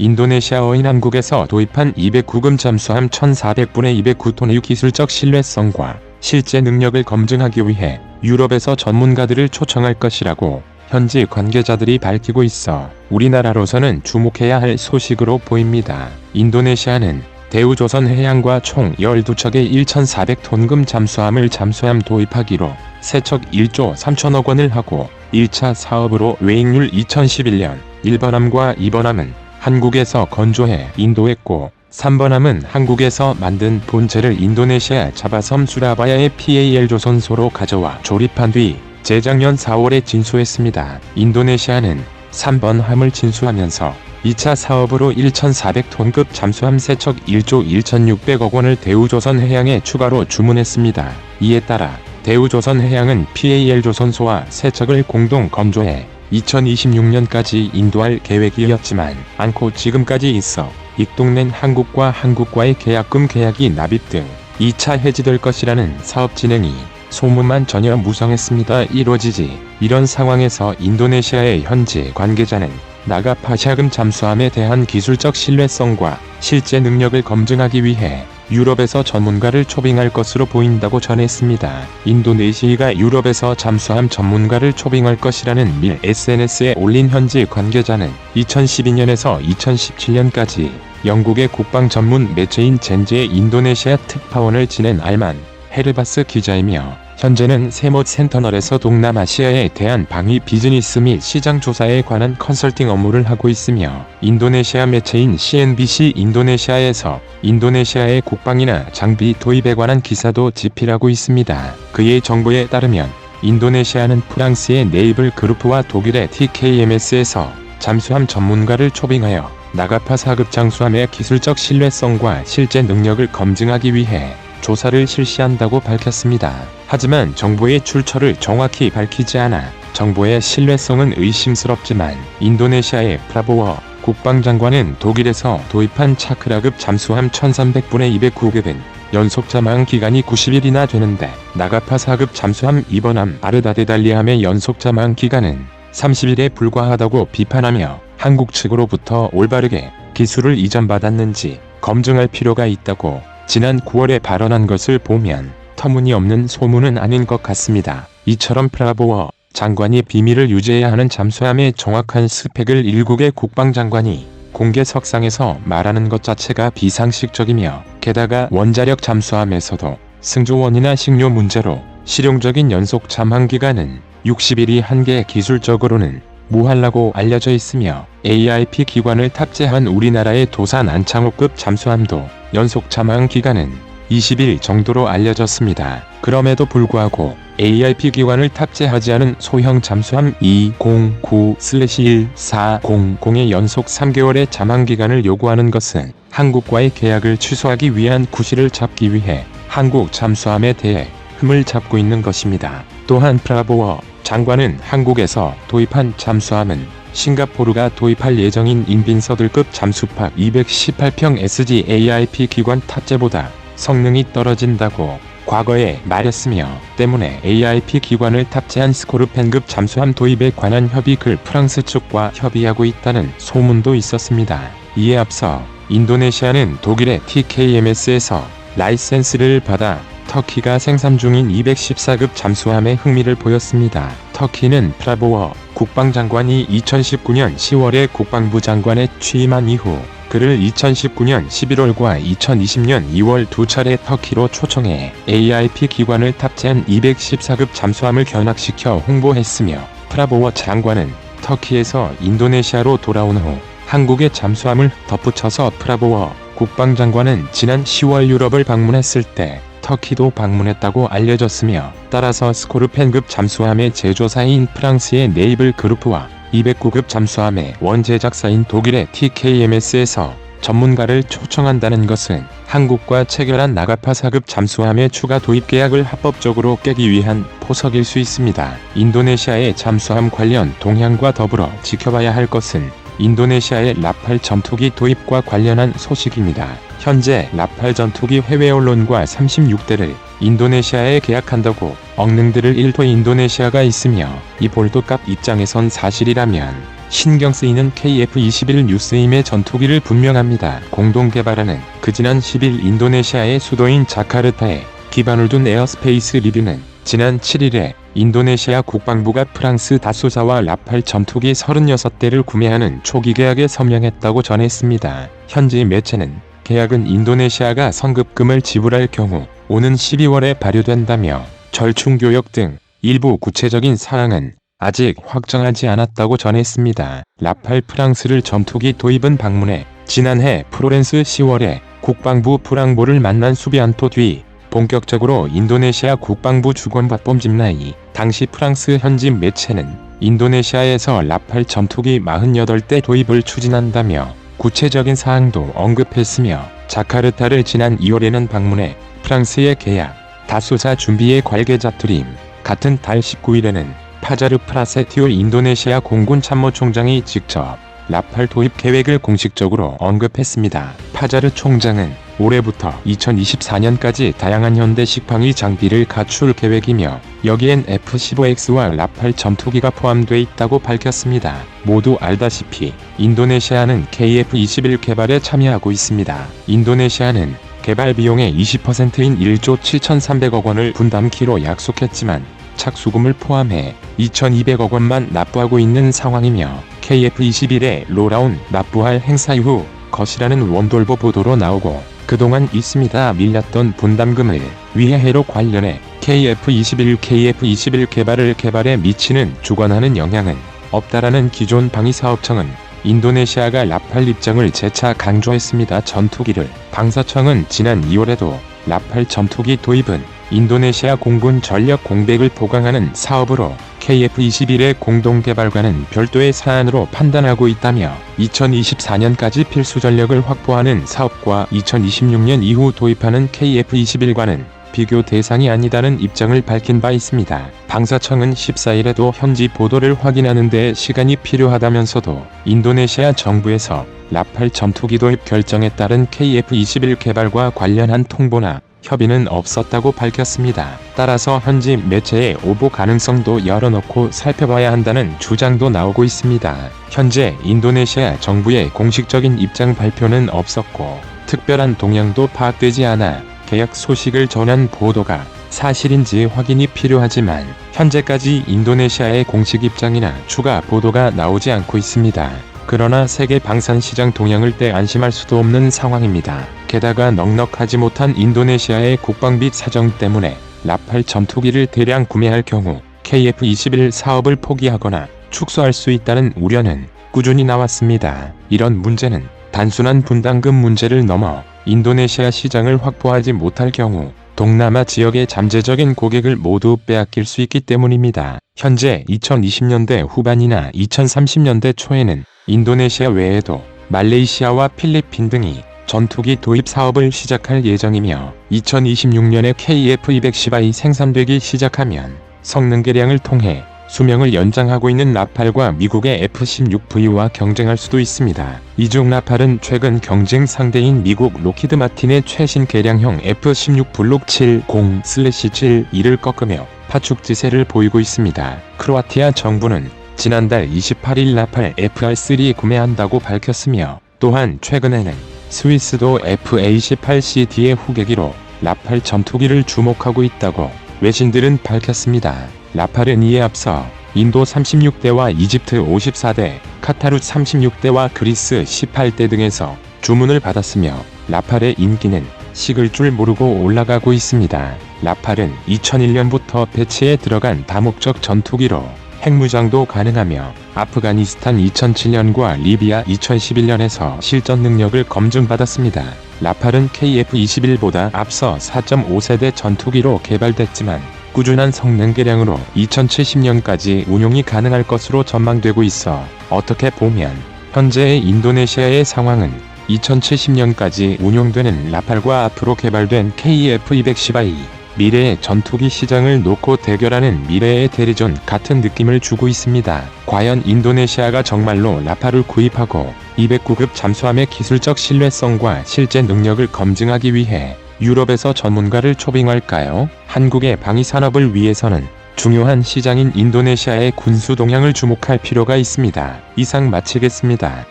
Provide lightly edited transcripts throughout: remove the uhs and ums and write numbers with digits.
인도네시아어인 한국에서 도입한 209금 잠수함 1400분의 209톤의 기술적 신뢰성과 실제 능력을 검증하기 위해 유럽에서 전문가들을 초청할 것이라고 현지 관계자들이 밝히고 있어 우리나라로서는 주목해야 할 소식으로 보입니다. 인도네시아는 대우조선해양과 총 12척의 1,400톤급 잠수함을 잠수함 도입하기로 세 척 1조 3천억 원을 하고 1차 사업으로 외익률 2011년 1번함과 2번함은 한국에서 건조해 인도했고 3번함은 한국에서 만든 본체를 인도네시아 자바섬 수라바야의 PAL 조선소로 가져와 조립한 뒤 재작년 4월에 진수했습니다. 인도네시아는 3번함을 진수하면서 2차 사업으로 1,400톤급 잠수함 3척 1조 1,600억 원을 대우조선해양에 추가로 주문했습니다. 이에 따라 대우조선해양은 PAL 조선소와 3척을 공동 건조해 2026년까지 인도할 계획이었지만 않고 지금까지 있어 익동낸 한국과의 계약금 계약이 납입 등 2차 해지될 것이라는 사업 진행이 소문만 전혀 무성했습니다. 이뤄지지. 이런 상황에서 인도네시아의 현지 관계자는 나가파샤금 잠수함에 대한 기술적 신뢰성과 실제 능력을 검증하기 위해 유럽에서 전문가를 초빙할 것으로 보인다고 전했습니다. 인도네시아가 유럽에서 잠수함 전문가를 초빙할 것이라는 밀 SNS에 올린 현지 관계자는 2012년에서 2017년까지 영국의 국방 전문 매체인 젠지의 인도네시아 특파원을 지낸 알만 헤르바스 기자이며 현재는 세모 센터널에서 동남아시아에 대한 방위 비즈니스 및 시장 조사에 관한 컨설팅 업무를 하고 있으며 인도네시아 매체인 CNBC 인도네시아에서 인도네시아의 국방이나 장비 도입에 관한 기사도 집필하고 있습니다. 그의 정보에 따르면 인도네시아는 프랑스의 네이블 그룹과 독일의 TKMS에서 잠수함 전문가를 초빙하여 나가파 4급 잠수함의 기술적 신뢰성과 실제 능력을 검증하기 위해 조사를 실시한다고 밝혔습니다. 하지만 정보의 출처를 정확히 밝히지 않아 정보의 신뢰성은 의심스럽지만 인도네시아의 프라보워 국방장관은 독일에서 도입한 차크라급 잠수함 1300분의 209급은 연속 잠항 기간이 90일이나 되는데 나가파 4급 잠수함 2번함 아르다데달리함의 연속 잠항 기간은 30일에 불과하다고 비판하며 한국 측으로부터 올바르게 기술을 이전받았는지 검증할 필요가 있다고 지난 9월에 발언한 것을 보면 터무니없는 소문은 아닌 것 같습니다. 이처럼 프라보워 장관이 비밀을 유지해야 하는 잠수함의 정확한 스펙을 일국의 국방장관이 공개석상에서 말하는 것 자체가 비상식적이며 게다가 원자력 잠수함에서도 승조원이나 식료 문제로 실용적인 연속 잠항 기간은 60일이 한계 기술적으로는 무할라고 알려져 있으며 AIP 기관을 탑재한 우리나라의 도산 안창호급 잠수함도 연속 잠항 기간은 20일 정도로 알려졌습니다. 그럼에도 불구하고 AIP 기관을 탑재하지 않은 소형 잠수함 209/1400의 연속 3개월의 잠항 기간을 요구하는 것은 한국과의 계약을 취소하기 위한 구실을 잡기 위해 한국 잠수함에 대해 흠을 잡고 있는 것입니다. 또한 프라보워 장관은 한국에서 도입한 잠수함은 싱가포르가 도입할 예정인 인빈서들급 잠수팍 218평 SG AIP 기관 탑재보다 성능이 떨어진다고 과거에 말했으며 때문에 AIP 기관을 탑재한 스코르펜급 잠수함 도입에 관한 협의글 프랑스 측과 협의하고 있다는 소문도 있었습니다. 이에 앞서 인도네시아는 독일의 TKMS에서 라이센스를 받아 터키가 생산 중인 214급 잠수함에 흥미를 보였습니다. 터키는 프라보워 국방장관이 2019년 10월에 국방부 장관에 취임한 이후 그를 2019년 11월과 2020년 2월 두 차례 터키로 초청해 AIP 기관을 탑재한 214급 잠수함을 견학시켜 홍보했으며 프라보워 장관은 터키에서 인도네시아로 돌아온 후 한국의 잠수함을 덧붙여서 프라보워 국방장관은 지난 10월 유럽을 방문했을 때 터키도 방문했다고 알려졌으며 따라서 스코르펜급 잠수함의 제조사인 프랑스의 네이블 그룹과 209급 잠수함의 원제작사인 독일의 TKMS에서 전문가를 초청한다는 것은 한국과 체결한 나가파 4급 잠수함의 추가 도입 계약을 합법적으로 깨기 위한 포석일 수 있습니다. 인도네시아의 잠수함 관련 동향과 더불어 지켜봐야 할 것은 인도네시아의 라팔 전투기 도입과 관련한 소식입니다. 현재 라팔 전투기 해외 언론과 36대를 인도네시아에 계약한다고 엉능들을 일토 인도네시아가 있으며 이 볼도값 입장에선 사실이라면 신경 쓰이는 KF-21 뉴스임의 전투기를 분명합니다. 공동 개발하는 그 지난 10일 인도네시아의 수도인 자카르타에 기반을 둔 에어스페이스 리뷰는 지난 7일에 인도네시아 국방부가 프랑스 다소사와 라팔 전투기 36대를 구매하는 초기 계약에 서명했다고 전했습니다. 현지 매체는 계약은 인도네시아가 선급금을 지불할 경우 오는 12월에 발효된다며 절충교역 등 일부 구체적인 사항은 아직 확정하지 않았다고 전했습니다. 라팔 프랑스를 전투기 도입은 방문해 지난해 플로렌스 10월에 국방부 프랑보를 만난 수비안토 뒤 본격적으로 인도네시아 국방부 주권받범 집나이. 당시 프랑스 현지 매체는 인도네시아에서 라팔 전투기 48대 도입을 추진한다며 구체적인 사항도 언급했으며 자카르타를 지난 2월에는 방문해 프랑스의 계약, 다소사 준비의 관계자들임. 같은 달 19일에는 파자르 프라세티오 인도네시아 공군 참모총장이 직접 라팔 도입 계획을 공식적으로 언급했습니다. 파자르 총장은 올해부터 2024년까지 다양한 현대식 방위 장비를 갖출 계획이며 여기엔 F-15X와 라팔 전투기가 포함돼 있다고 밝혔습니다. 모두 알다시피 인도네시아는 KF-21 개발에 참여하고 있습니다. 인도네시아는 개발 비용의 20%인 1조 7,300억 원을 분담키로 약속했지만 착수금을 포함해 2,200억 원만 납부하고 있는 상황이며 KF-21의 롤아웃 납부할 행사 이후 것이라는 원돌보 보도로 나오고 그동안 있습니다 밀렸던 분담금을 위해로 관련해 KF-21 개발에 미치는 주관하는 영향은 없다라는 기존 방위사업청은 인도네시아가 라팔 입장을 재차 강조했습니다. 전투기를 방사청은 지난 2월에도 라팔 전투기 도입은 인도네시아 공군 전력 공백을 보강하는 사업으로 KF-21의 공동개발과는 별도의 사안으로 판단하고 있다며 2024년까지 필수 전력을 확보하는 사업과 2026년 이후 도입하는 KF-21과는 비교 대상이 아니다는 입장을 밝힌 바 있습니다. 방사청은 14일에도 현지 보도를 확인하는 데 시간이 필요하다면서도 인도네시아 정부에서 라팔 전투기 도입 결정에 따른 KF-21 개발과 관련한 통보나 협의는 없었다고 밝혔습니다. 따라서 현지 매체의 오보 가능성도 열어놓고 살펴봐야 한다는 주장도 나오고 있습니다. 현재 인도네시아 정부의 공식적인 입장 발표는 없었고 특별한 동향도 파악되지 않아 계약 소식을 전한 보도가 사실인지 확인이 필요하지만 현재까지 인도네시아의 공식 입장이나 추가 보도가 나오지 않고 있습니다. 그러나 세계 방산시장 동향을 떼 안심할 수도 없는 상황입니다. 게다가 넉넉하지 못한 인도네시아의 국방비 사정 때문에 라팔 전투기를 대량 구매할 경우 KF-21 사업을 포기하거나 축소할 수 있다는 우려는 꾸준히 나왔습니다. 이런 문제는 단순한 분담금 문제를 넘어 인도네시아 시장을 확보하지 못할 경우 동남아 지역의 잠재적인 고객을 모두 빼앗길 수 있기 때문입니다. 현재 2020년대 후반이나 2030년대 초에는 인도네시아 외에도 말레이시아와 필리핀 등이 전투기 도입 사업을 시작할 예정이며 2026년에 KF-210I 생산되기 시작하면 성능 개량을 통해 수명을 연장하고 있는 라팔과 미국의 F-16V와 경쟁할 수도 있습니다. 이중 라팔은 최근 경쟁 상대인 미국 로키드 마틴의 최신 개량형 F-16 블록 70/72를 꺾으며 파축지세를 보이고 있습니다. 크로아티아 정부는 지난달 28일 라팔 FR-3 구매한다고 밝혔으며 또한 최근에는 스위스도 F-A-18CD의 후계기로 라팔 전투기를 주목하고 있다고 외신들은 밝혔습니다. 라팔은 이에 앞서 인도 36대와 이집트 54대, 카타르 36대와 그리스 18대 등에서 주문을 받았으며 라팔의 인기는 식을 줄 모르고 올라가고 있습니다. 라팔은 2001년부터 배치에 들어간 다목적 전투기로 핵무장도 가능하며 아프가니스탄 2007년과 리비아 2011년에서 실전 능력을 검증받았습니다. 라팔은 KF-21보다 앞서 4.5세대 전투기로 개발됐지만 꾸준한 성능 개량으로 2070년까지 운용이 가능할 것으로 전망되고 있어 어떻게 보면 현재의 인도네시아의 상황은 2070년까지 운용되는 라팔과 앞으로 개발된 KF-210I 미래의 전투기 시장을 놓고 대결하는 미래의 대리존 같은 느낌을 주고 있습니다. 과연 인도네시아가 정말로 라팔을 구입하고 209급 잠수함의 기술적 신뢰성과 실제 능력을 검증하기 위해 유럽에서 전문가를 초빙할까요? 한국의 방위산업을 위해서는 중요한 시장인 인도네시아의 군수 동향을 주목할 필요가 있습니다. 이상 마치겠습니다.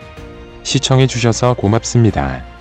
시청해주셔서 고맙습니다.